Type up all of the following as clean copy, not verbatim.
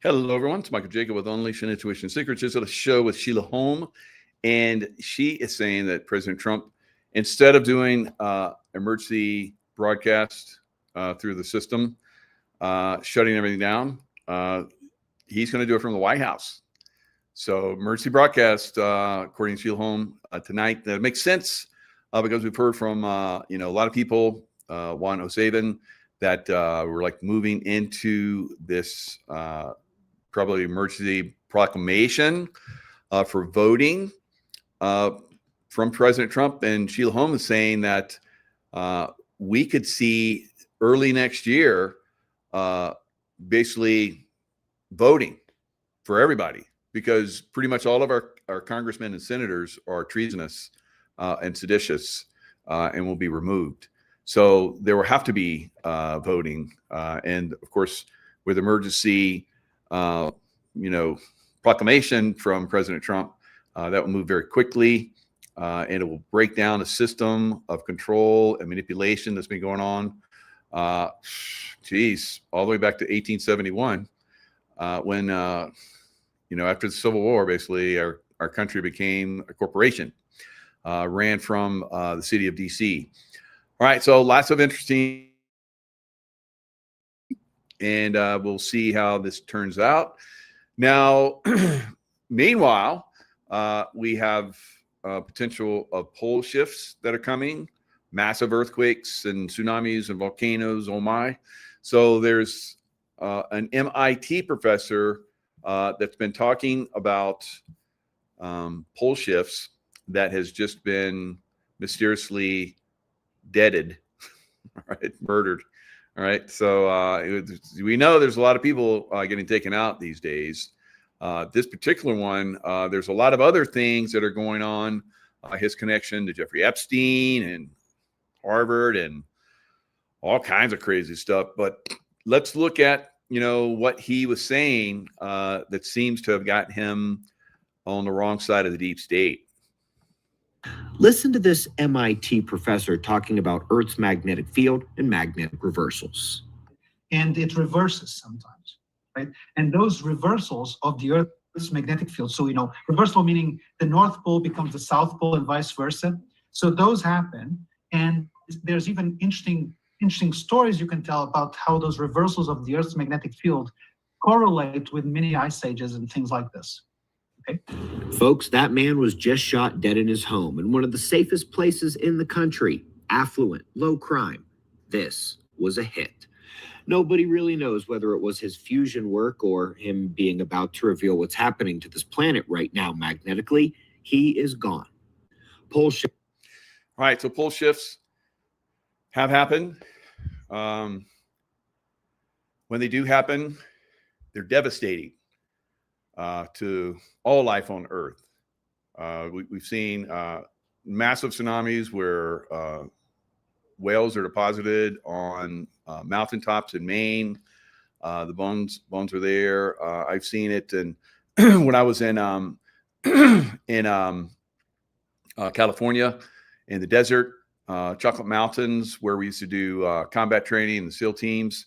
Hello, everyone. It's Michael Jaco with Unleashing Intuition Secrets. This is a show with Sheila Holm, and she is saying that President Trump, instead of doing emergency broadcast through the system, shutting everything down, he's going to do it from the White House. So emergency broadcast, according to Sheila Holm, tonight. That makes sense because we've heard from a lot of people, Juan O'Savin, that we're like moving into this probably emergency proclamation for voting from President Trump. And Sheila Holm is saying that we could see early next year basically voting for everybody, because pretty much all of our congressmen and senators are treasonous and seditious and will be removed. So there will have to be voting. And of course, with emergency proclamation from President Trump, that will move very quickly, and it will break down a system of control and manipulation that's been going on, all the way back to 1871, when, after the Civil War, basically our country became a corporation, ran from the city of DC. All right, so lots of interesting, and we'll see how this turns out. Now, meanwhile, we have potential of pole shifts that are coming, massive earthquakes and tsunamis and volcanoes. Oh my! So there's an MIT professor that's been talking about pole shifts that has just been mysteriously deaded, right? Murdered. All right. So we know there's a lot of people getting taken out these days. This particular one, there's a lot of other things that are going on. His connection to Jeffrey Epstein and Harvard and all kinds of crazy stuff. But let's look at, what he was saying that seems to have got him on the wrong side of the deep state. Listen to this MIT professor talking about Earth's magnetic field and magnetic reversals. And it reverses sometimes, right? And those reversals of the Earth's magnetic field, so, reversal meaning the North Pole becomes the South Pole and vice versa. So those happen. And there's even interesting stories you can tell about how those reversals of the Earth's magnetic field correlate with mini ice ages and things like this. Okay. Folks, that man was just shot dead in his home in one of the safest places in the country. Affluent, low crime. This was a hit. Nobody really knows whether it was his fusion work or him being about to reveal what's happening to this planet right now magnetically. He is gone. Pole shift. All right, so pole shifts have happened. When they do happen, they're devastating to all life on Earth. We've seen massive tsunamis where whales are deposited on mountaintops in Maine. The bones are there. I've seen it, and when I was in California, in the desert, Chocolate Mountains, where we used to do combat training in the SEAL teams.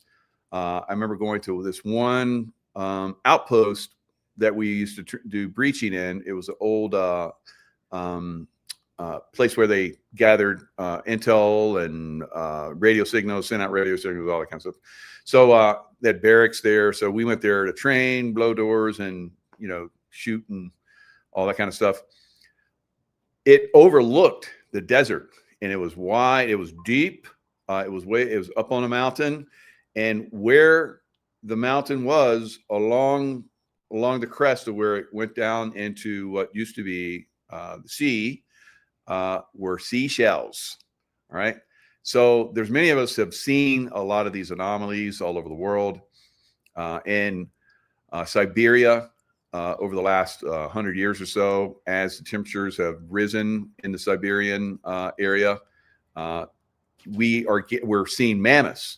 I remember going to this one outpost that we used to do breaching in. It was an old place where they gathered intel and radio signals, sent out radio signals, all that kind of stuff. So they had barracks there. So we went there to train, blow doors, and shoot and all that kind of stuff. It overlooked the desert, and it was wide, it was deep, it was up on a mountain, and where the mountain was along the crest of where it went down into what used to be the sea, were seashells. All right. So there's many of us have seen a lot of these anomalies all over the world. In Siberia, over the last 100 years or so, as the temperatures have risen in the Siberian area, we're seeing mammoths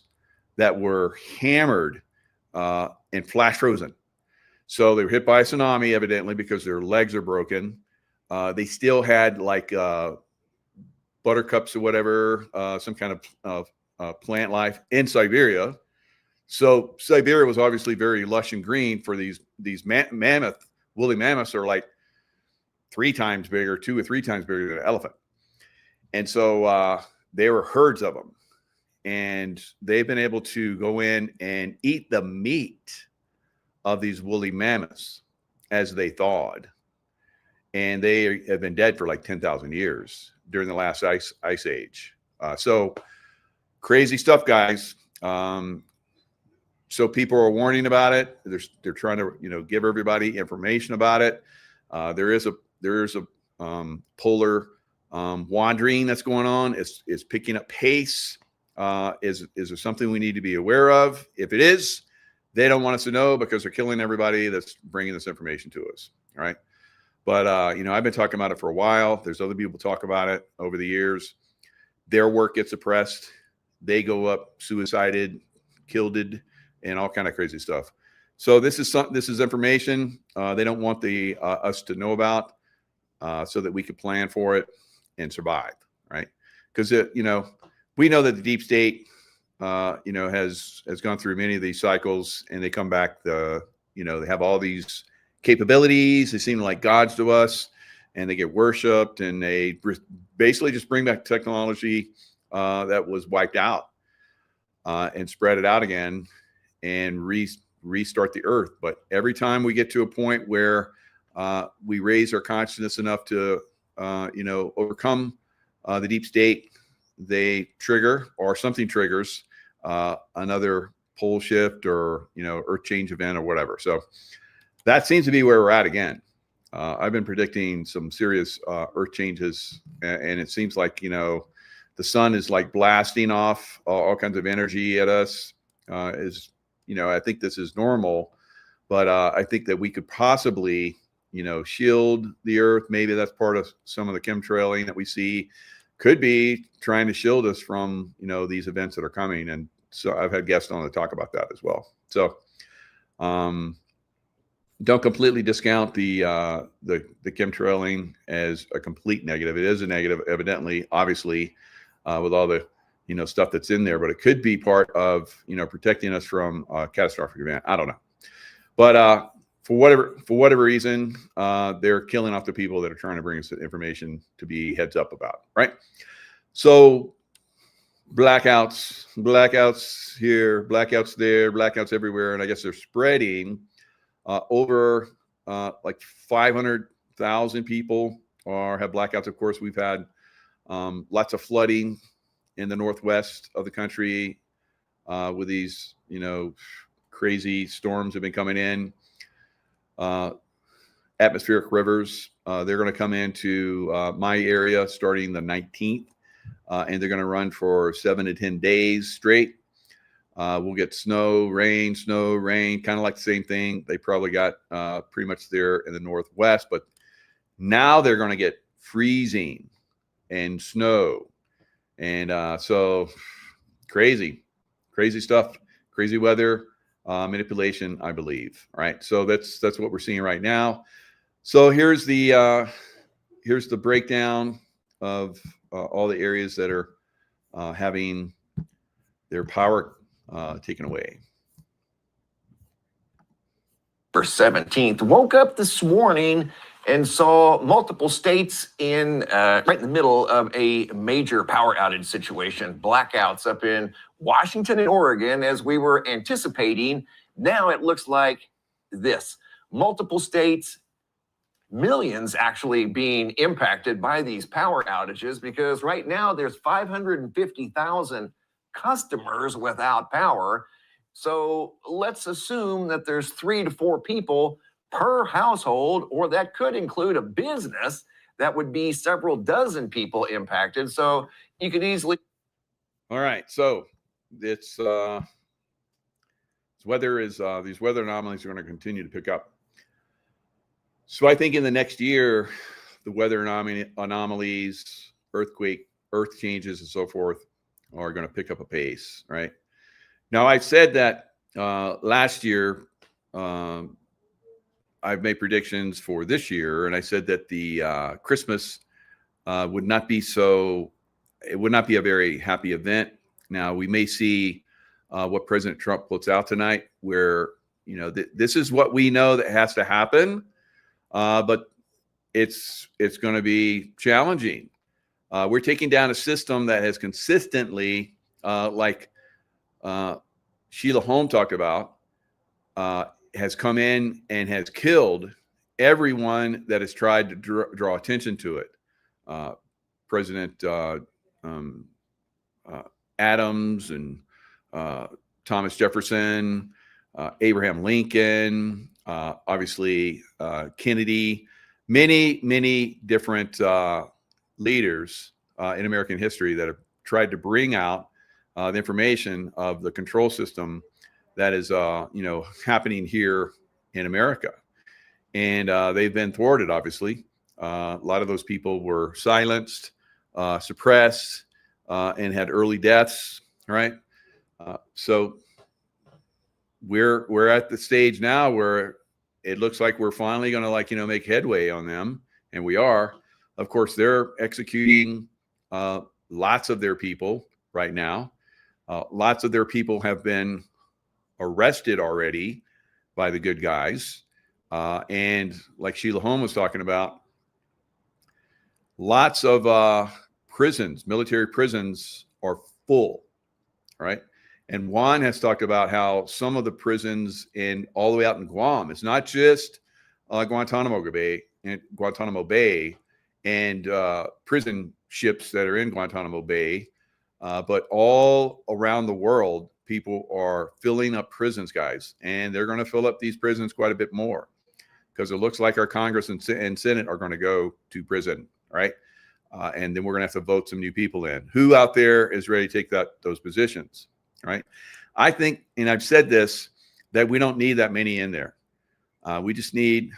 that were hammered and flash frozen. So they were hit by a tsunami, evidently, because their legs are broken. They still had like buttercups or whatever, some kind of plant life in Siberia. So Siberia was obviously very lush and green for these mammoth, woolly mammoths are like 3 times bigger, 2 or 3 times bigger than an elephant. And so there were herds of them. And they've been able to go in and eat the meat of these woolly mammoths as they thawed. And they have been dead for like 10,000 years during the last ice age. So crazy stuff, guys. So people are warning about it. They're trying to, give everybody information about it. There is a polar wandering that's going on. It's picking up pace. Is there something we need to be aware of? If it is, they don't want us to know because they're killing everybody that's bringing this information to us. All right. But, I've been talking about it for a while. There's other people talk about it over the years. Their work gets suppressed. They go up suicided, killeded, and all kind of crazy stuff. So this is information they don't want us to know about so that we could plan for it and survive. Right. Because, we know that the deep state, has gone through many of these cycles, and they come back. They have all these capabilities. They seem like gods to us, and they get worshipped, and they basically just bring back technology that was wiped out and spread it out again and restart the earth. But every time we get to a point where we raise our consciousness enough to, overcome the deep state, they trigger, or something triggers another pole shift or, earth change event or whatever. So that seems to be where we're at again. I've been predicting some serious earth changes, and it seems like, the sun is like blasting off all kinds of energy at us. I think this is normal, but I think that we could possibly, shield the earth. Maybe that's part of some of the chemtrailing that we see. Could be trying to shield us from, these events that are coming. And so I've had guests on to talk about that as well. So don't completely discount the chemtrailing as a complete negative. It is a negative, evidently, obviously, with all the, stuff that's in there, but it could be part of, protecting us from a catastrophic event. I don't know. But for whatever reason, they're killing off the people that are trying to bring us information to be heads up about, right? So blackouts here, blackouts there, blackouts everywhere. And I guess they're spreading over like 500,000 people have blackouts. Of course, we've had lots of flooding in the northwest of the country with these, crazy storms have been coming in. Atmospheric rivers, they're going to come into my area starting the 19th, and they're going to run for 7 to 10 days straight. We'll get snow, rain, kind of like the same thing. They probably got pretty much there in the northwest, but now they're going to get freezing and snow. And so crazy stuff, crazy weather. Manipulation, I believe. Right. So that's what we're seeing right now. So here's the breakdown of all the areas that are having their power taken away. For 17th, woke up this morning and saw multiple states right in the middle of a major power outage situation. Blackouts up in Washington and Oregon, as we were anticipating. Now it looks like this. Multiple states, millions actually being impacted by these power outages, because right now there's 550,000 customers without power. So let's assume that there's 3 to 4 people per household, or that could include a business. That would be several dozen people impacted. So you could easily. All right. So it's weather is these weather anomalies are going to continue to pick up. So I think in the next year, the weather anomalies, earth changes, and so forth are going to pick up a pace. Right. Now, I said that last year. I've made predictions for this year, and I said that the Christmas would not be a very happy event. Now we may see what President Trump puts out tonight, where, you know, this is what we know that has to happen, but it's going to be challenging. We're taking down a system that has consistently, like Sheila Holm talked about, has come in and has killed everyone that has tried to draw attention to it. President Adams and Thomas Jefferson, Abraham Lincoln, obviously Kennedy, many different leaders in American history that have tried to bring out the information of the control system that is, you know, happening here in America. And they've been thwarted, obviously. A lot of those people were silenced, suppressed, and had early deaths, right? So we're at the stage now where it looks like we're finally going to, like, you know, make headway on them, and we are. Of course, they're executing lots of their people right now. Lots of their people have been arrested already by the good guys. And like Sheila Holm was talking about, lots of prisons, military prisons, are full, right? And Juan has talked about how some of the prisons all the way out in Guam, it's not just Guantanamo Bay and prison ships that are in Guantanamo Bay, but all around the world, people are filling up prisons, guys, and they're going to fill up these prisons quite a bit more, because it looks like our Congress and Senate are going to go to prison, right? And then we're going to have to vote some new people in. Who out there is ready to take those positions, right? I think, and I've said this, that we don't need that many in there. We just need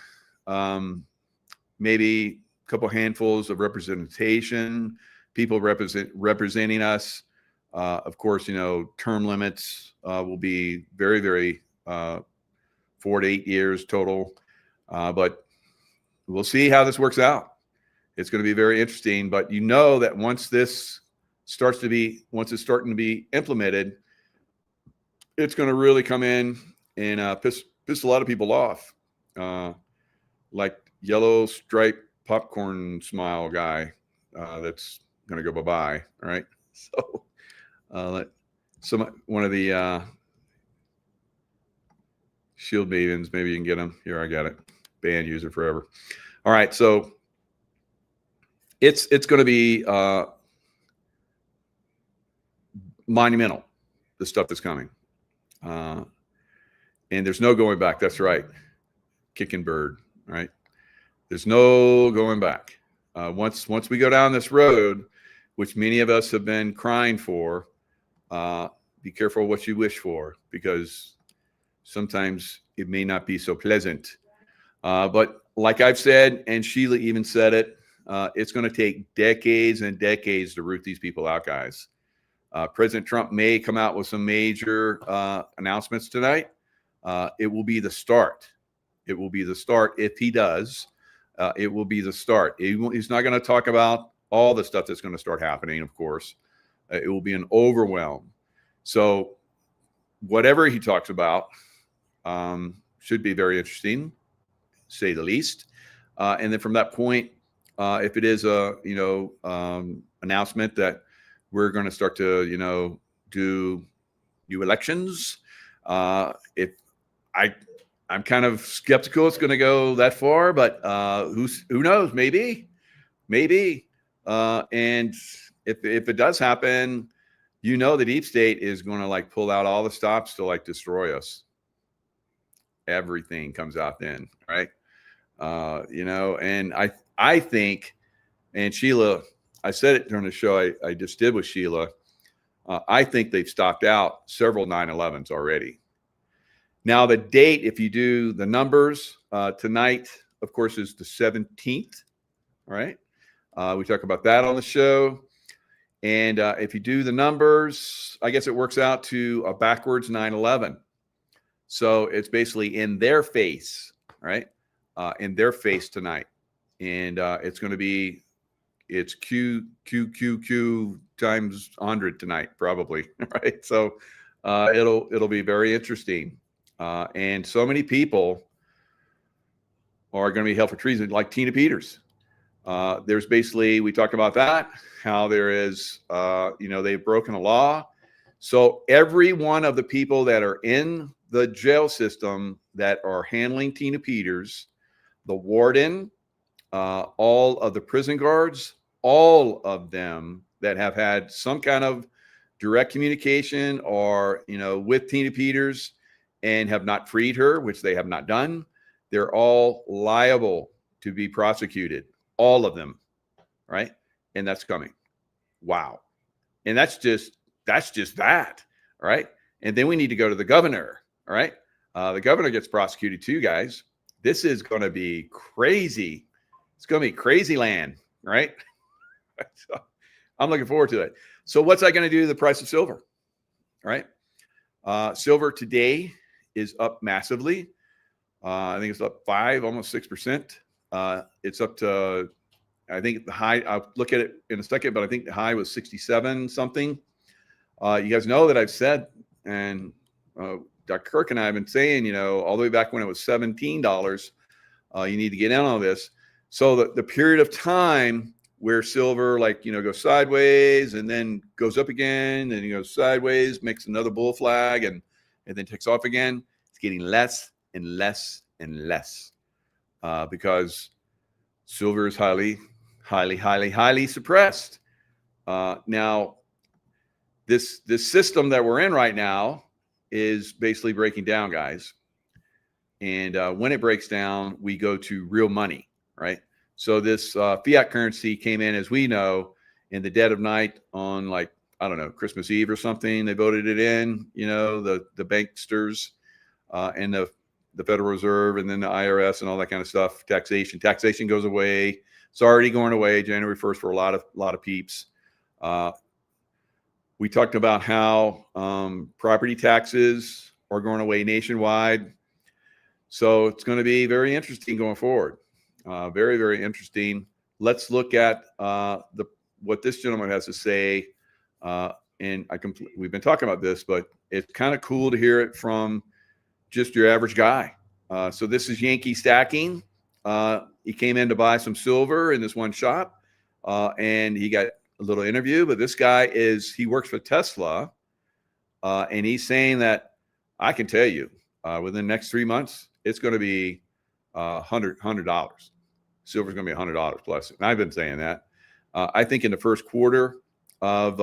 maybe a couple handfuls of representation, people representing us. Of course, you know, term limits will be very 4 to 8 years total. But we'll see how this works out. It's going to be very interesting. But you know that once it's starting to be implemented, it's going to really come in and piss a lot of people off. Like yellow striped popcorn smile guy that's going to go bye-bye. All right. So one of the Shield Mavens, maybe you can get them. Here, I got it. Band user forever. All right. So it's going to be monumental, the stuff that's coming. And there's no going back. That's right. Kicking bird, right? There's no going back. Once we go down this road, which many of us have been crying for, be careful what you wish for, because sometimes it may not be so pleasant. But like I've said, and Sheila even said it, it's going to take decades and decades to root these people out, guys. President Trump may come out with some major announcements tonight. It will be the start. It will be the start if he does. It will be the start. He's not going to talk about all the stuff that's going to start happening, of course. It will be an overwhelm. So whatever he talks about should be very interesting, say the least. And then from that point, if it is a announcement that we're going to start to do new elections, I'm kind of skeptical it's going to go that far, but who knows? Maybe. And if it does happen, the deep state is going to like pull out all the stops to like destroy us. Everything comes out then, right? And I think, and Sheila, I said it during the show I just did with Sheila, I think they've stopped out several 9/11s already. Now the date, if you do the numbers, tonight, of course, is the 17th, right? We talk about that on the show. And if you do the numbers, I guess it works out to a backwards 9/11. So it's basically in their face, right? In their face tonight. And it's going to be, it's Q times 100 tonight, probably, right? So It'll be very interesting. And so many people are going to be held for treason, like Tina Peters. There's basically, we talked about that, how there is, they've broken a law. So every one of the people that are in the jail system that are handling Tina Peters, the warden, all of the prison guards, all of them that have had some kind of direct communication or, with Tina Peters and have not freed her, which they have not done, they're all liable to be prosecuted. All of them, right? And that's coming. Wow. And that's just that, right? And then we need to go to the governor, all right? The governor gets prosecuted too, guys. This is going to be crazy. It's going to be crazy land, right? So I'm looking forward to it. So what's that going to do to the price of silver, right? Silver today is up massively. I think it's up 5, almost 6%. It's up to, I think the high, I'll look at it in a second, but I think the high was 67 something. You guys know that I've said, and Dr. Kirk and I have been saying, all the way back when it was $17, you need to get in on this. So the period of time where silver, goes sideways and then goes up again, and goes sideways, makes another bull flag, and then takes off again, it's getting less and less and less because silver is highly, highly, highly, highly suppressed. Now, this system that we're in right now is basically breaking down, guys. And when it breaks down, we go to real money, right? So this fiat currency came in, as we know, in the dead of night on Christmas Eve or something. They voted it in, the banksters and the Federal Reserve and then the IRS and all that kind of stuff. Taxation goes away. It's already going away January 1st for a lot of peeps. We talked about how property taxes are going away nationwide. So it's going to be very interesting going forward. Very, very interesting. Let's look at what this gentleman has to say. And we've been talking about this, but it's kind of cool to hear it from just your average guy. So this is Yankee Stacking. He came in to buy some silver in this one shop, and he got a little interview. But this guy he works for Tesla, and he's saying that I can tell you within the next 3 months, it's going to be $100. Silver's going to be $100 plus. And I've been saying that. I think in the first quarter of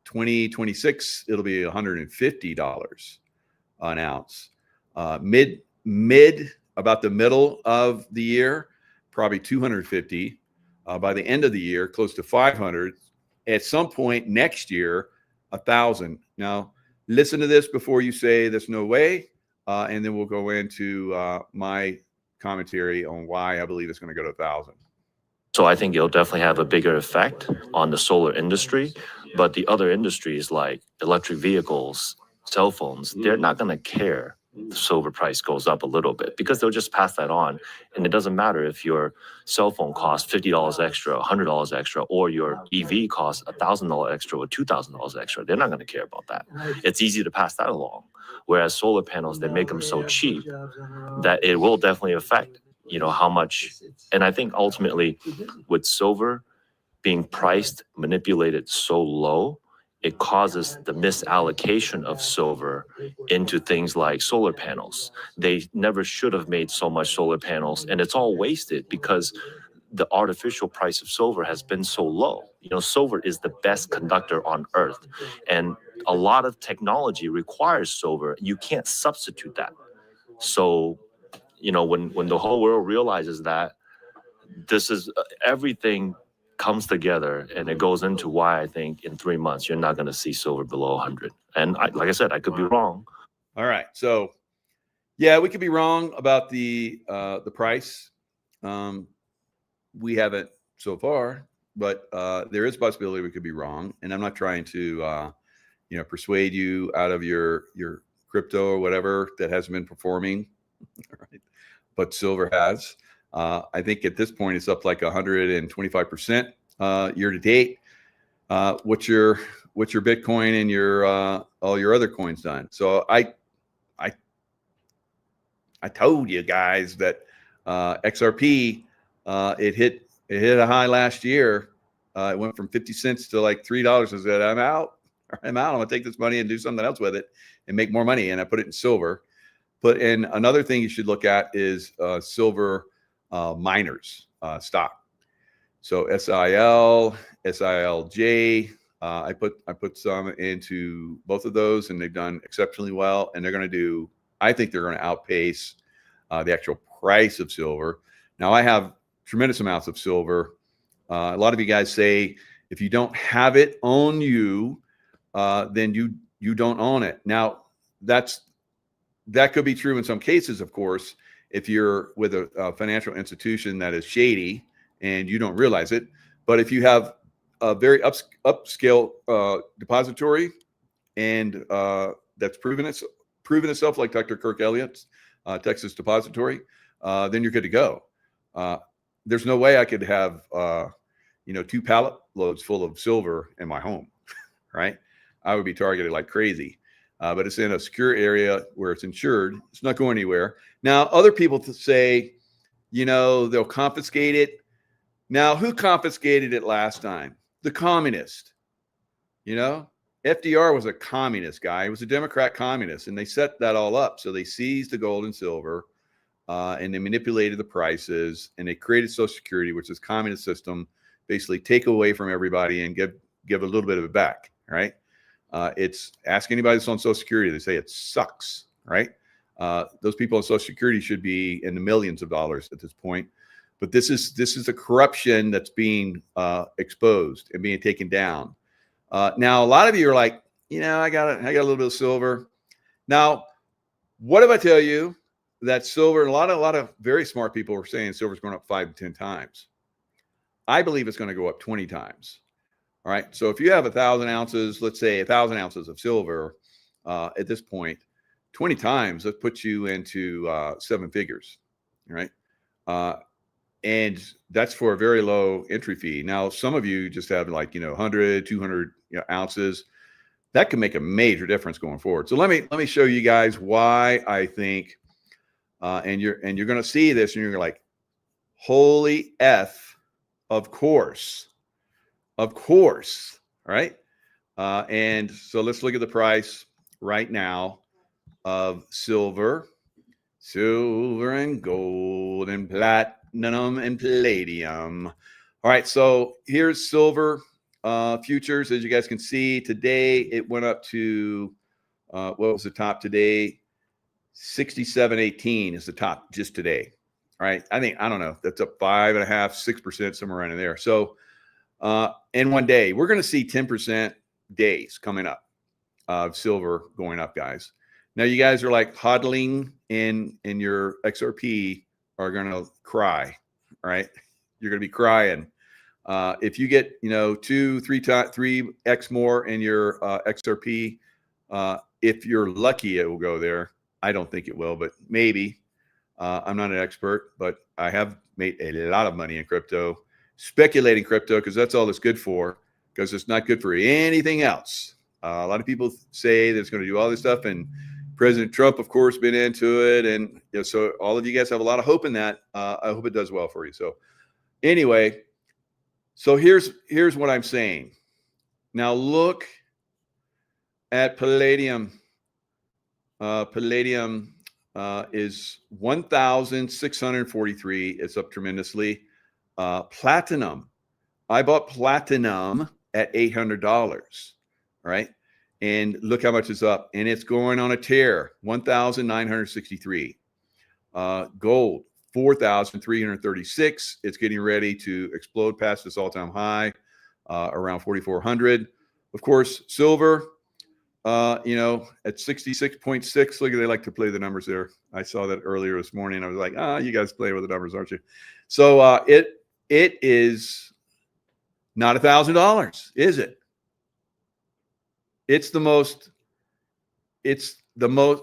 2026, it'll be $150 an ounce. Mid about the middle of the year, probably 250. By the end of the year, close to 500. At some point next year, 1,000. Now, listen to this before you say there's no way, and then we'll go into my commentary on why I believe it's going to go to 1,000. So I think it'll definitely have a bigger effect on the solar industry, but the other industries like electric vehicles, cell phones, they're not going to care if the silver price goes up a little bit because they'll just pass that on. And it doesn't matter if your cell phone costs $50 extra, $100 extra, or your EV costs $1,000 extra or $2,000 extra. They're not going to care about that. It's easy to pass that along. Whereas solar panels, they make them so cheap that it will definitely affect, how much. And I think ultimately with silver being priced, manipulated so low, it causes the misallocation of silver into things like solar panels. They never should have made so much solar panels, and it's all wasted because the artificial price of silver has been so low. Silver is the best conductor on Earth, and a lot of technology requires silver. You can't substitute that. So, when the whole world realizes that, this is everything comes together, and it goes into why I think in 3 months you're not going to see silver below 100. And like I said, I could be wrong. All right, so yeah, we could be wrong about the price. We haven't so far, but there is a possibility we could be wrong. And I'm not trying to persuade you out of your crypto or whatever that hasn't been performing, right? But silver has. I think at this point it's up like 125% year to date. What you're what's your Bitcoin and your all your other coins done? So I told you guys that XRP it hit a high last year. It went from 50 cents to like $3. I said, I'm out. I'm gonna take this money and do something else with it and make more money. And I put it in silver. But and another thing you should look at is silver miners stock. So SIL, SILJ. I put some into both of those, and they've done exceptionally well. And they're going to do. I think they're going to outpace the actual price of silver. Now I have tremendous amounts of silver. A lot of you guys say if you don't have it on you, then you don't own it. Now that could be true in some cases, of course, if you're with a financial institution that is shady and you don't realize it. But if you have a very upscale depository and that's proven itself, like Dr. Kirk Elliott's Texas depository, then you're good to go. There's no way I could have 2 pallet loads full of silver in my home, right? I would be targeted like crazy. But it's in a secure area where it's insured. It's not going anywhere. Now, other people say, they'll confiscate it. Now, who confiscated it last time? The communist. FDR was a communist guy. He was a Democrat communist, and they set that all up. So they seized the gold and silver, and they manipulated the prices, and they created Social Security, which is a communist system, basically take away from everybody and give a little bit of it back, right? It's ask anybody that's on Social Security, they say it sucks, right? Those people on Social Security should be in the millions of dollars at this point. But this is the corruption that's being exposed and being taken down. Now, a lot of you are like, I got a little bit of silver. Now, what if I tell you that silver, and a lot of very smart people are saying silver's going up 5 to 10 times. I believe it's going to go up 20 times. All right. So if you have 1,000 ounces, let's say 1,000 ounces of silver at this point, 20 times, that puts you into 7 figures. All right. And that's for a very low entry fee. Now, some of you just have 100, 200 ounces. That can make a major difference going forward. So let me show you guys why I think, and you're going to see this and you're like, holy F, of course. Of course, right? And so let's look at the price right now of silver and gold and platinum and palladium. All right, so here's silver futures. As you guys can see, today it went up to, what was the top today? 67.18 is the top just today. All right, I don't know, that's up 5.5%, 6%, somewhere around in there. So, in one day, we're going to see 10% days coming up of silver going up, guys. Now, you guys are like hodling in your XRP are going to cry, right? You're going to be crying. If you get, 3x more in your XRP, if you're lucky, it will go there. I don't think it will, but maybe. I'm not an expert, but I have made a lot of money in crypto. Speculating crypto, because that's all it's good for, because it's not good for anything else. A lot of people say that it's going to do all this stuff, and President Trump, of course, been into it, and so all of you guys have a lot of hope in that. I hope it does well for you. So anyway, so here's what I'm saying. Now look at palladium. Palladium is 1,643. It's up tremendously. Platinum, I bought platinum at $800, right? And look how much it's up, and it's going on a tear. 1,963. Gold, 4,336. It's getting ready to explode past this all-time high, around 4,400. Of course, silver, at 66.6. Look, they like to play the numbers there. I saw that earlier this morning. I was like, you guys play with the numbers, aren't you? So it is not $1,000, is it? It's the most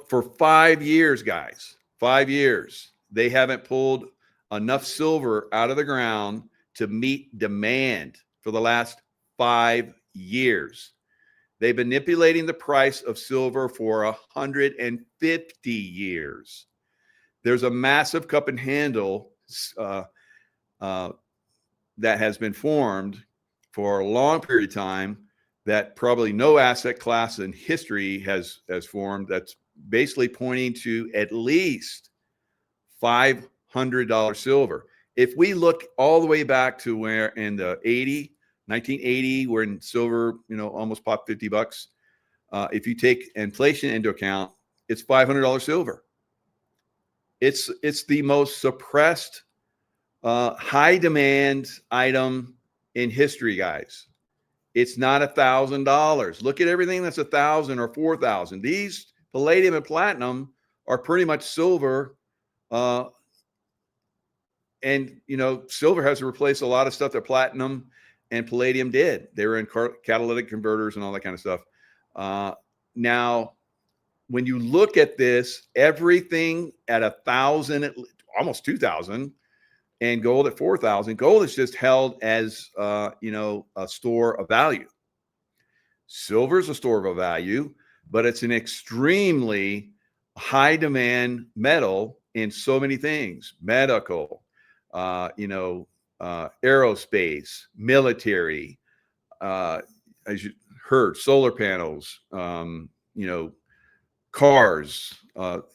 for 5 years, guys. 5 years. They haven't pulled enough silver out of the ground to meet demand for the last 5 years. They've been manipulating the price of silver for 150 years. There's a massive cup and handle that has been formed for a long period of time that probably no asset class in history has formed, that's basically pointing to at least $500 silver. If we look all the way back to where in the 1980, when silver, almost popped $50. If you take inflation into account, it's $500 silver. It's the most suppressed, high demand item in history, guys. It's not $1,000. Look at everything that's 1,000 or 4,000. These palladium and platinum are pretty much silver. And silver has to replace a lot of stuff that platinum and palladium did. They were in catalytic converters and all that kind of stuff. Now, when you look at this, everything at 1,000, almost 2,000, and gold at 4,000, gold is just held as a store of value. Silver is a store of value, but it's an extremely high demand metal in so many things: medical, aerospace, military, as you heard, solar panels, cars,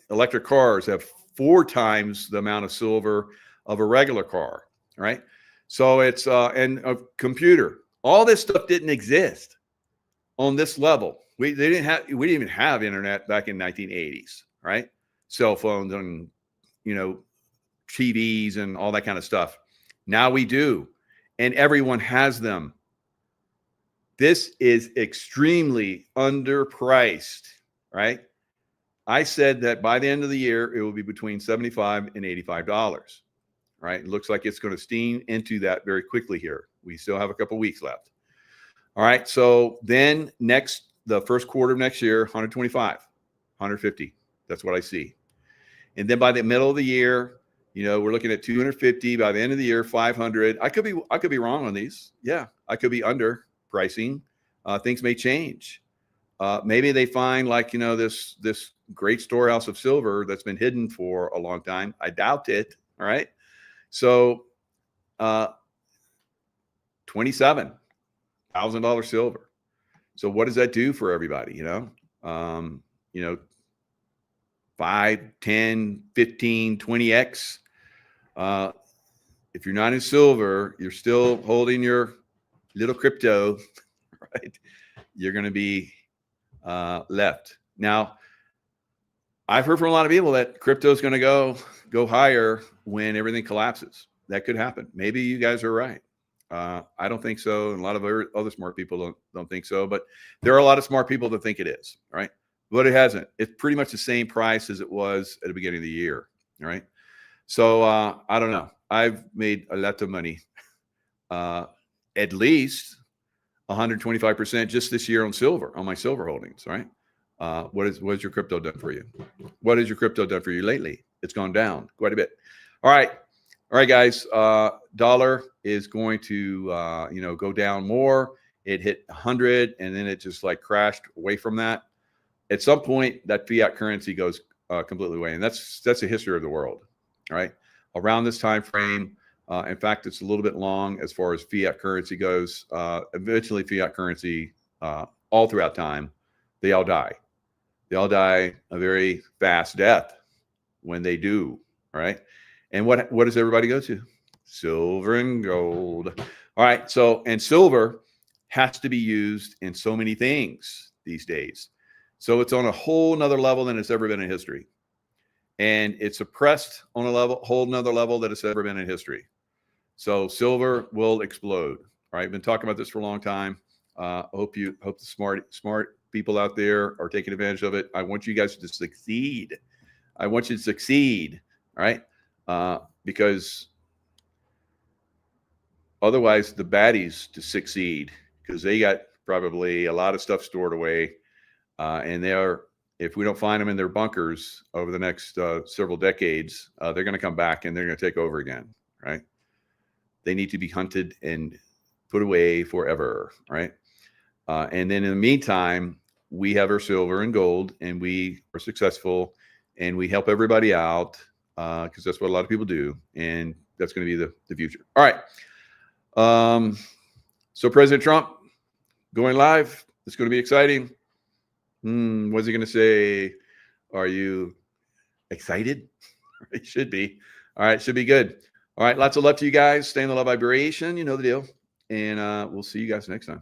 electric cars have 4 times the amount of silver of a regular car, right? So it's, and a computer, all this stuff didn't exist on this level. We didn't even have internet back in 1980s, right? Cell phones and, TVs and all that kind of stuff. Now we do, and everyone has them. This is extremely underpriced, right? I said that by the end of the year, it will be between $75 and $85, right? It looks like it's going to steam into that very quickly here. We still have a couple weeks left. All right. So then the first quarter of next year, 125, 150. That's what I see. And then by the middle of the year, we're looking at 250. By the end of the year, 500. I could be wrong on these. Yeah, I could be under pricing. Things may change. Maybe they find this great storehouse of silver that's been hidden for a long time. I doubt it. All right. So $27,000 silver. So what does that do for everybody? 5, 10, 15, 20x. If you're not in silver, you're still holding your little crypto, right? You're going to be left. Now, I've heard from a lot of people that crypto is going to go higher when everything collapses. That could happen. Maybe you guys are right. I don't think so. And a lot of other smart people don't think so. But there are a lot of smart people that think it is, right? But it hasn't. It's pretty much the same price as it was at the beginning of the year, right? So I don't know. I've made a lot of money, at least 125% just this year on silver, on my silver holdings, right? What has your crypto done for you? What has your crypto done for you lately? It's gone down quite a bit. All right, guys. Dollar is going to go down more. It hit 100, and then it just crashed away from that. At some point, that fiat currency goes completely away, and that's the history of the world. All right, around this time frame. In fact, it's a little bit long as far as fiat currency goes. Eventually, fiat currency, all throughout time, they all die. They all die a very fast death when they do. All right, and what does everybody go to? Silver and gold. All right, and silver has to be used in so many things these days. So it's on a whole nother level than it's ever been in history. And it's suppressed on a whole nother level that it's ever been in history. So silver will explode. All right. I've been talking about this for a long time. Hope the smart people out there are taking advantage of it. I want you guys to succeed. I want you to succeed. All right. Because otherwise the baddies to succeed, because they got probably a lot of stuff stored away. And if we don't find them in their bunkers over the next several decades, they're going to come back and they're going to take over again, right? They need to be hunted and put away forever, right? And then in the meantime, we have our silver and gold, and we are successful, and we help everybody out because that's what a lot of people do, and that's going to be the future. All right. So President Trump going live. It's going to be exciting. What's he going to say? Are you excited? It should be. All right. Should be good. All right. Lots of love to you guys. Stay in the love vibration. You know the deal. And we'll see you guys next time.